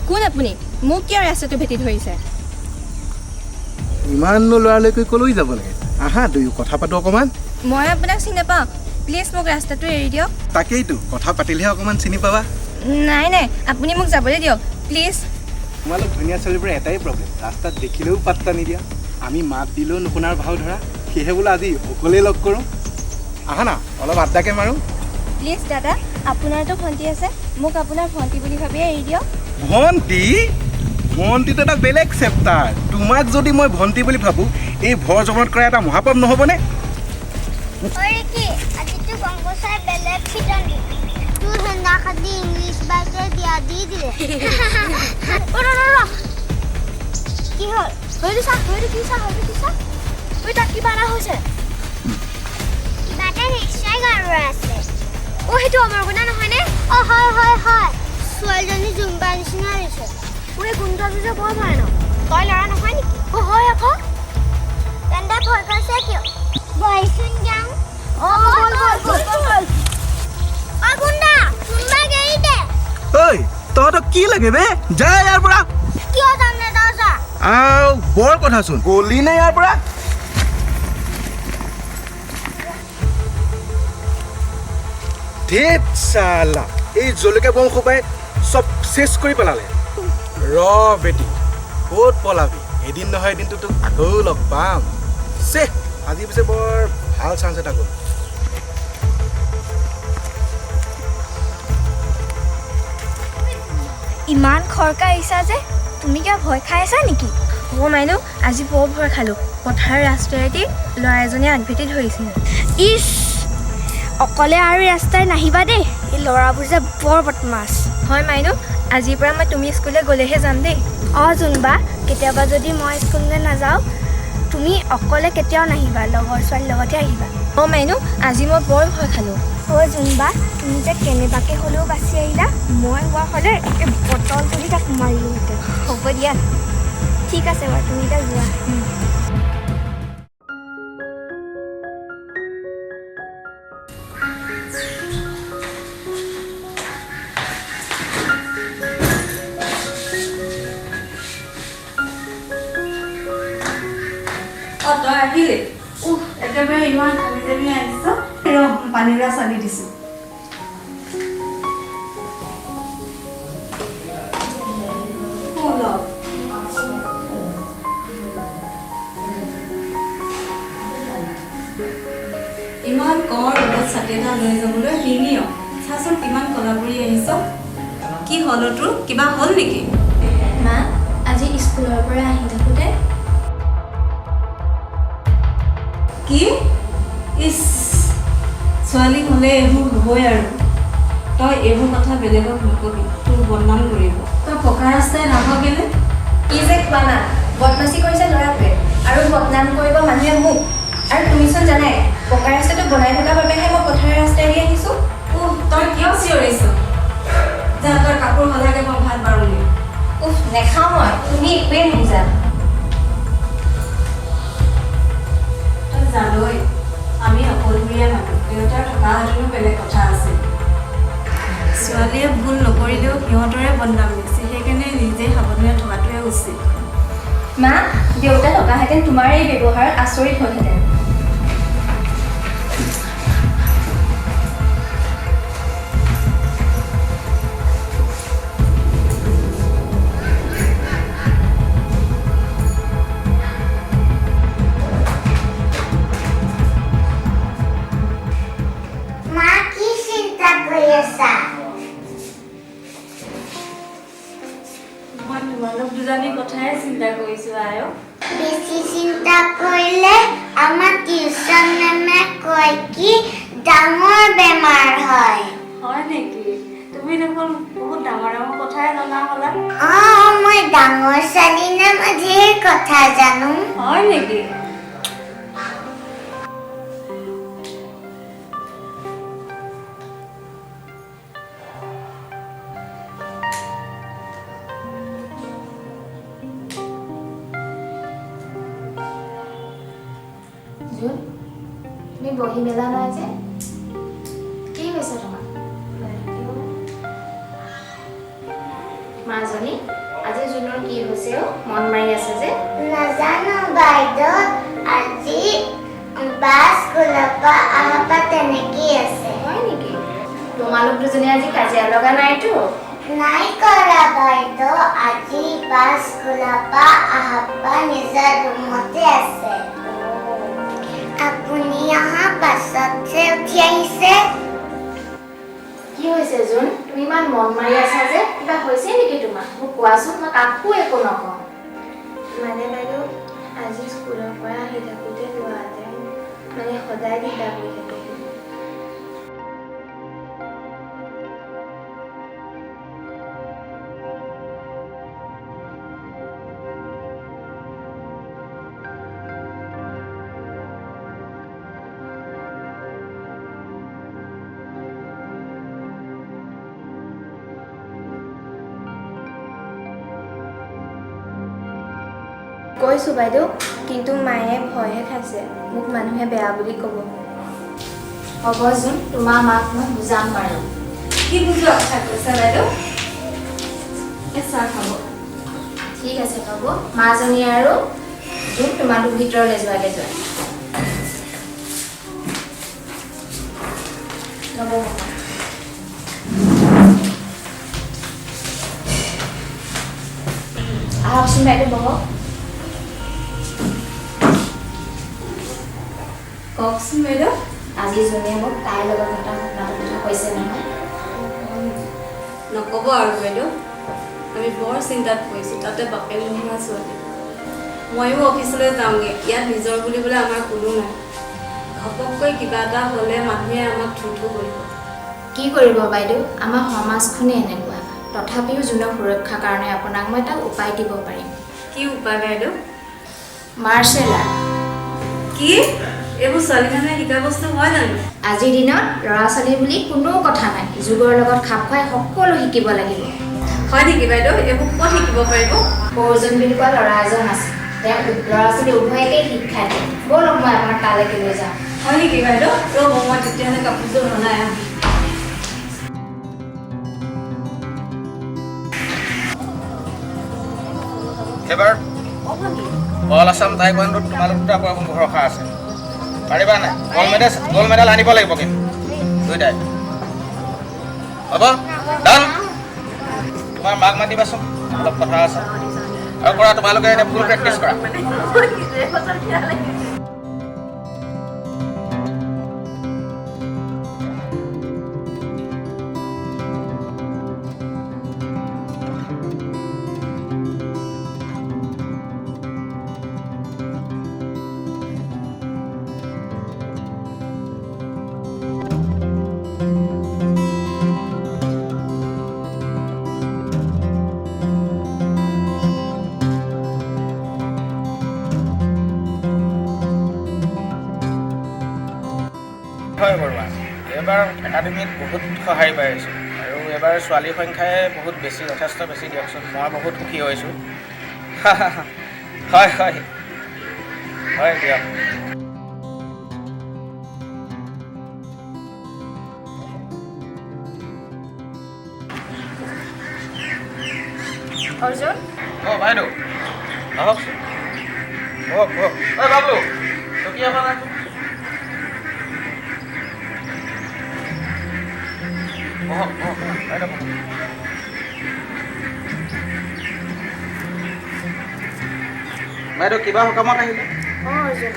কোন আপুনি মোক কিয় ৰাস্তাটো ভেটি ধৰিছে ইমান লৰালৈকে কলৈ যাব লাগে আহা দুয়ো কথা পাতো অকমান মই আপোনাক চিনি নাপাওঁ প্লিজ মোক ৰাস্তাটো এৰি দিয়ক তাকেইতো কথা পাতিলেহে অকমান চিনি পাবা নাই নাই আপুনি মোক যাবলৈ দিয়ক প্লিজ তোমালোক ধুনীয়া ছোৱালীবোৰৰ এটাই প্ৰব্লেম ৰাস্তাত দেখিলেও পাত্তা নিদিয়া আমি মাত দিলেও নুশুনাৰ ভাও ধৰা সেয়েহে বোলো আজি অকলেই লগ কৰোঁ আহা না অলপ আড্ডাকে মাৰোঁ প্লিজ দাদা আপোনাৰতো ভণ্টি আছে মোক আপোনাৰ ভণ্টি বুলি ভাবিয়ে এৰি দিয়ক ভণ্টিটো এটা বেলেগ চেপ্টাৰ তোমাক যদি মই ভণ্টি বুলি ভাবোঁ এই ভৰ জমনত কৰা এটা মহাপাপ নহ'বনে ইংলিছ বাইকে দিয়া দি দিলে কি হ'ল হয়তো চা কি তাক কিবা এটা হৈছে কিবা এটা নিশ্চয় গাৰুৱা আছে সেইটো আমাৰ গুণা নহয়নে হয় ছোৱালীজনী জুম্বাৰ নিচিনা হৈছে গুণটো যে বৰ ভয় ন তই ল'ৰা নহয় নেকি হয় আকৌ তেন্তে ভয় কৰিছে কিয় বহিচোন যাওঁ গুণ্ডা জুম্বাৰ এৰি দে ঐ তহঁতক কি লাগে বে যা ইয়াৰ পৰা কিয় যাম নে তই যা বৰ কথাচোন গলি নে ইয়াৰ পৰা ধেত চালা এই জলকীয়া বম সোপাই চব চেছ কৰি পেলালে বেটি ক'ত পলাবি এদিন নহয় এদিনটো তোক আকৌ লগ পাম আজি পিছে বৰ ভাল চান্স এটা গ'ল ইমান খৰকা আহিছা যে তুমি কিয় ভয় খাই আছা নেকি মাইনু আজি বৰ ভয় খালোঁ পথাৰ ৰাস্তাইদি ল'ৰা এজনীয়ে আগভেটি ধৰিছিল ইছ অকলে আৰু ৰাস্তাই নাহিবা দেই এই ল'ৰাবোৰ যে বৰ বদমাছ হয় মাইনু আজিৰ পৰা মই তুমি স্কুললৈ গ'লেহে যাম দেই জোনবা কেতিয়াবা যদি মই স্কুললৈ নাযাওঁ তুমি অকলে কেতিয়াও নাহিবা লগৰ ছোৱালীৰ লগতে আহিবা মাইনু আজি মই বৰ ভয় খালোঁ জোনবা তুমি যে কেনেবাকৈ হ'লেও বাচি আহিলা মই হোৱা হ'লে এই বটল তুলি তাক মাৰিলোহেঁতেন হ'ব দিয়া ঠিক আছে বাৰু তুমি এতিয়া যোৱা তই আহিলে একেবাৰে ইমান আমি যেমি আহিছ পানীৰ ৰাছ আনি দিছোঁ ইমান কৰ ৰ'দত ছাতি এটা লৈ যাবলৈ হিনিয় চাচোন কিমান কলা পৰি আহিছ কি হ'ল তোৰ কিবা হ'ল নেকি মা আজি স্কুলৰ পৰা আহি থাকোঁতে কি ইছ ছোৱালী হ'লে এইবোৰ হ'বই আৰু তই এইবোৰ কথা বেলেগক নকবি তোৰ বদনাম কৰিব তই পকা ৰাস্তাই নাভাবিলে কি যে কোৱা না বদমাচি কৰিছে ল'ৰাটোৱে আৰু বদনাম কৰিব মানুহে মোক আৰু তুমিচোন জানাই পকা ৰাস্তাটো বনাই থকাৰ বাবেহে মই পথাৰ ৰাস্তাই দি আহিছোঁ তই কিয় চিঞৰিছ যা তই কাপোৰ সলাগে মই ভাত বাৰুনি নেখাওঁ মই তুমি একোৱেই নুবুজা জানৈ আমি অকলশৰীয়া মানুহ দেউতাৰ থকা হেঁতেনো বেলেগ কথা আছে ছোৱালীয়ে ভুল নকৰিলেও সিহঁতৰে বদনাম দিছে সেইকাৰণে নিজে সাৱধানে থকাটোৱে উচিত মা দেউতা থকাহেঁতেন তোমাৰ এই ব্যৱহাৰত আচৰিত হ'লহেঁতেন তোমালোক দুজনী কথাই চিন্তা কৰিছো আয় বেছি চিন্তা কৰিলে আমাৰ টিউচন মেমে কয় কি ডাঙৰ বেমাৰ হয় নেকি তুমি দেখোন বহুত ডাঙৰ ডাঙৰ কথাই জনা হ'লা মই ডাঙৰ ছোৱালী না মই ঢেৰ কথা জানো হয় নেকি তুমি বহি মেলা নাই যে কি হৈছে তোমাৰ হৈছে মন মাৰি আছে যে নাজানো বাইদেউ আজি বাছ স্কুলৰ পৰা অহাৰ পৰা তেনেকেই আছে হয় নেকি তোমালোক দুজনী আজি কাজিয়া লগা নাইতো নাই কৰা বাইদেউ আজি বাছ স্কুলৰ পৰা অহাৰ পৰা নিজৰ ৰুমতে আছে আপুনি অহাৰ পাছতহে উঠি আহিছে কি হৈছে জোন তুমি ইমান মন মাৰি আছা যে কিবা হৈছে নেকি তোমাৰ মোক কোৱাচোন মই কাকো একো নকওঁ মানে বাইদেউ আজি স্কুলৰ পৰা আহি থাকোঁতে লোৱাতে মানে সদায় দিগদাৰ কৰি থাকে কৈছোঁ বাইদেউ কিন্তু মায়ে ভয়হে খাইছে মোক মানুহে বেয়া বুলি ক'ব হ'ব জোন তোমাৰ মাক মই বুজাম বাৰু কি বুজোৱা কথা কৈছা বাইদেউ চাহ খাব ঠিক আছে হ'ব মাজনী আৰু জোন তোমালোক ভিতৰলৈ যোৱাকৈ যোৱা হ'ব আহকচোন বাইদেউ বহক কওকচোন বাইদেউ আজি জোনে মোক তাইৰ লগত এটা ঘটনাটোৰ কথা কৈছে নহয় নক'ব আৰু বাইদেউ আমি বৰ চিন্তাত পৰিছোঁ তাতে বাপেক নোহোৱা ছোৱালী ময়ো অফিচলৈ যাওঁগৈ ইয়াত নিজৰ বুলিবলৈ আমাৰ কোনো নাই ঘপককৈ কিবা এটা হ'লে মানুহে আমাক থু কৰিব কি কৰিব বাইদেউ আমাৰ সমাজখনেই এনেকুৱা তথাপিও জোনৰ সুৰক্ষাৰ কাৰণে আপোনাক মই এটা উপায় দিব পাৰিম কি উপায় বাইদেউ মাৰ্চেল আৰ্ট কি এইবোৰ ছোৱালী মানুহে শিকা বস্তু হয় জানো আজিৰ দিনত ল'ৰা ছোৱালী বুলি কোনো কথা নাই যুগৰ লগত খাপ খুৱাই সকলো শিকিব লাগিব হয় নেকি বাইদেউ এইবোৰ ক'ত শিকিব পাৰিব প্ৰয়োজন বুলি কোৱা ল'ৰা এজন আছে তেওঁ ল'ৰা ছোৱালী উভয়কেই শিক্ষা দিয়ে ব'লক মই আপোনাক তালৈকে লৈ যাওঁ হয় নেকি বাইদেউ ৰ'ব মই তেতিয়াহ'লে কাপোৰযোৰ বনাই আহোঁ এবাৰ অল আছাম টাইকোৱাণ্ডোত তোমালোক দুটা পৰা কোনো ভৰসা আছে পাৰিবা নাই গ'ল্ড মেডেল আনিব লাগিব কিন্তু দুইটাই হ'ব ডান তোমাৰ মাক মাতিবাচোন অলপ কথা আছে আৰু কৰা তোমালোকে এতিয়া ফুল প্ৰেক্টিছ কৰা হয় বৰুৱা এইবাৰ একাডেমীত বহুত সঁহাৰি পাইছোঁ আৰু এইবাৰ ছোৱালীৰ সংখ্যাই বহুত বেছি যথেষ্ট বেছি দিয়কচোন মই বহুত সুখী হৈছোঁ হয় হয় হয় দিয়ক অৰ্জুন অঁ বাইদেউ আহকচোন বহক বহক ঐ বাবলু চকী এখন আন বহক বহক বাইদেউ বহক বাইদেউ কিবা সকামত আহিলে অঁ অৰ্জুন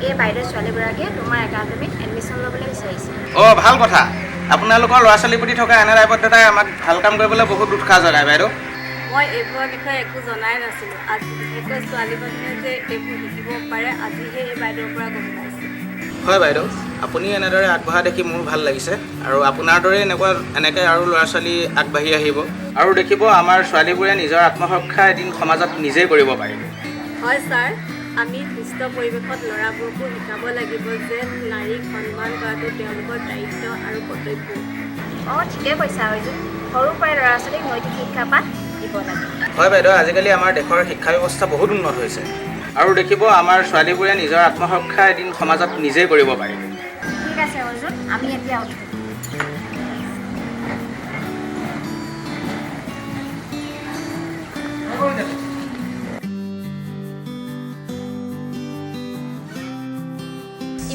এই বাইদেউ ছোৱালীগৰাকীয়ে তোমাৰ একাডেমীত এডমিশ্যন ল'বলৈ বিচাৰিছে অঁ ভাল কথা আপোনালোকৰ ল'ৰা ছোৱালীৰ প্ৰতি থকা এনে দায়বদ্ধতাই আমাক ভাল কাম কৰিবলৈ বহুত উৎসাহ জগায় বাইদেউ মই এইবোৰৰ বিষয়ে একো জনাই নাছিলোঁ আজি বিশেষকৈ ছোৱালী মানুহে যে এইবোৰ শিকিব পাৰে আজিহে এই বাইদেউৰ পৰা গম পাইছোঁ হয় বাইদেউ আপুনি এনেদৰে আগবঢ়া দেখি মোৰ ভাল লাগিছে আৰু আপোনাৰ দৰে এনেকৈ আৰু ল'ৰা ছোৱালী আগবাঢ়ি আহিব আৰু দেখিব আমাৰ ছোৱালীবোৰে নিজৰ আত্মসুৰক্ষা এদিন সমাজত নিজেই কৰিব পাৰিব হয় ছাৰ আমি সুস্থ পৰিৱেশত ল'ৰাবোৰকো শিকাব লাগিব যে নাৰীক সন্মান কৰাটো তেওঁলোকৰ দায়িত্ব আৰু কৰ্তব্য অঁ ঠিকে কৈছা অৰ্জুন সৰুৰ পৰাই ল'ৰা ছোৱালীক নৈতিক শিক্ষা পাঠ দিব লাগে হয় বাইদেউ আজিকালি আমাৰ দেশৰ শিক্ষা ব্যৱস্থা বহুত উন্নত হৈছে আৰু দেখিব আমাৰ ছোৱালীবোৰে নিজৰ আত্মসুৰক্ষা এদিন সমাজত নিজেই কৰিব পাৰিব ঠিক আছে অৰ্জুন আমি এতিয়া উঠোঁ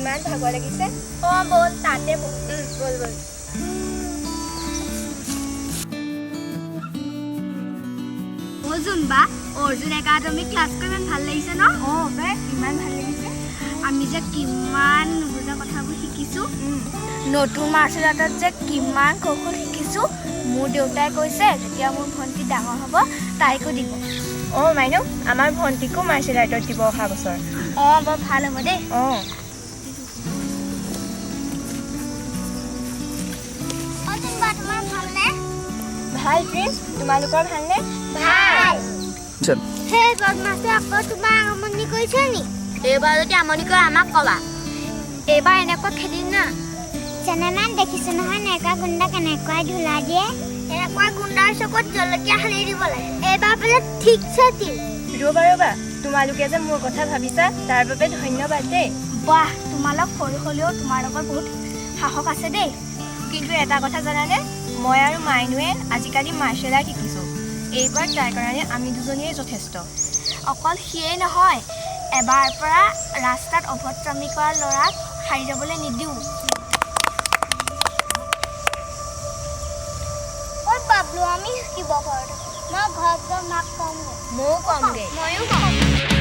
ইমান ভাগৰ লাগিছে অঁ ব'ল তাতে ব'ল বল বল অৰ্জুন বা অৰ্জুন একাডেমি ক্লাছ কৰি ইমান ভাল লাগিছে ন অঁ বে ইমান ভাল লাগিছে আমি যে কিমান নুবুজা কথাবোৰ শিকিছোঁ নতুন মাৰ্চেল আৰ্টত যে কিমান কৌশল শিকিছোঁ মোৰ দেউতাই কৈছে যেতিয়া মোৰ ভণ্টি ডাঙৰ হ'ব তাইকো দিব অঁ মাইনু আমাৰ ভণ্টিকো মাৰ্চেল আৰ্টত দিব অহা বছৰ অঁ বৰ ভাল হ'ব দেই অঁ অৰ্জুন বা তোমাৰ ভালনে ভাল প্ৰিন্স তোমালোকৰ ভালনে ভাল সেই বদমাছে আকৌ তোমাৰ আমনি কৰিছে নি এইবাৰ যদি আমনি কৰে আমাক ক'বা এইবাৰ এনেকুৱা খেদিম না চেনেমান দেখিছোঁ নহয় নেকা গুণ্ডা কেনেকৈ ধূলা দিয়ে এনেকুৱা গুণ্ডাৰ চকুত জলকীয়া সানি দিব লাগে এইবাৰ বোলে ঠিকছে দিম ৰ'বা তোমালোকে যে মোৰ কথা ভাবিছা তাৰ বাবে ধন্যবাদ দেই বাহ তোমালোক সৰু হ'লেও তোমাৰ লগত বহুত সাহস আছে দেই কিন্তু এটা কথা জানানে মই আৰু মাইনুৱে আজিকালি মাৰ্চেল আৰ্ট শিকিছোঁ এইবাৰ ট্ৰাই কাৰণে আমি দুজনীয়ে যথেষ্ট অকল সিয়েই নহয় এবাৰ পৰা ৰাস্তাত অভদ্ৰামী কৰা ল'ৰাক সাৰি যাবলৈ নিদিওঁ ঐ বাবলু আমি শিকিব ঘৰত মই ঘৰত গৈ মাক কমগৈ ময়ো কমগৈ ময়ো কম